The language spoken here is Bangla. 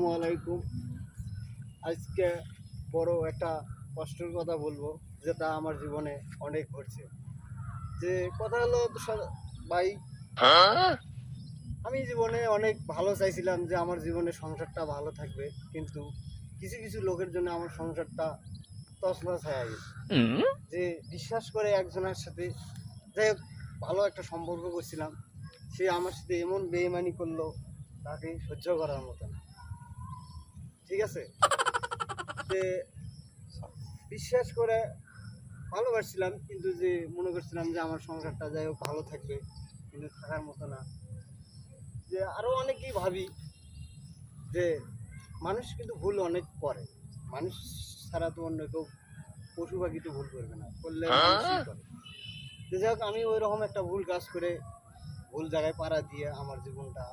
আসসালামু আলাইকুম। আজকে বড় একটা কষ্টের কথা বলবো, যেটা আমার জীবনে অনেক ঘটছে। যে কথা হলো ভাই, আমি জীবনে অনেক ভালো চাইছিলাম যে আমার জীবনে সংসারটা ভালো থাকবে, কিন্তু কিছু কিছু লোকের জন্য আমার সংসারটা তছনছ হয়ে গেছে। যে বিশ্বাস করে একজনের সাথে, যাই হোক, ভালো একটা সম্পর্ক করছিলাম, সে আমার সাথে এমন বেইমানি করলো, তাকে সহ্য করার মতো না। ঠিক আছে, যে বিশ্বাস করে ভালোবাসছিলাম, কিন্তু যে মনে করছিলাম যে আমার সংসারটা যাই হোক ভালো থাকবে, কিন্তু থাকার মতো না। যে আরও অনেকেই ভাবি যে মানুষ কিন্তু ভুল অনেক করে, মানুষ ছাড়া তো অন্য কেউ, পশু পাখি তো ভুল করবে না, করলে মানুষই করে। যে যাই হোক, আমি ওই রকম একটা ভুল কাজ করে ভুল জায়গায় পাড়া দিয়ে আমার জীবনটা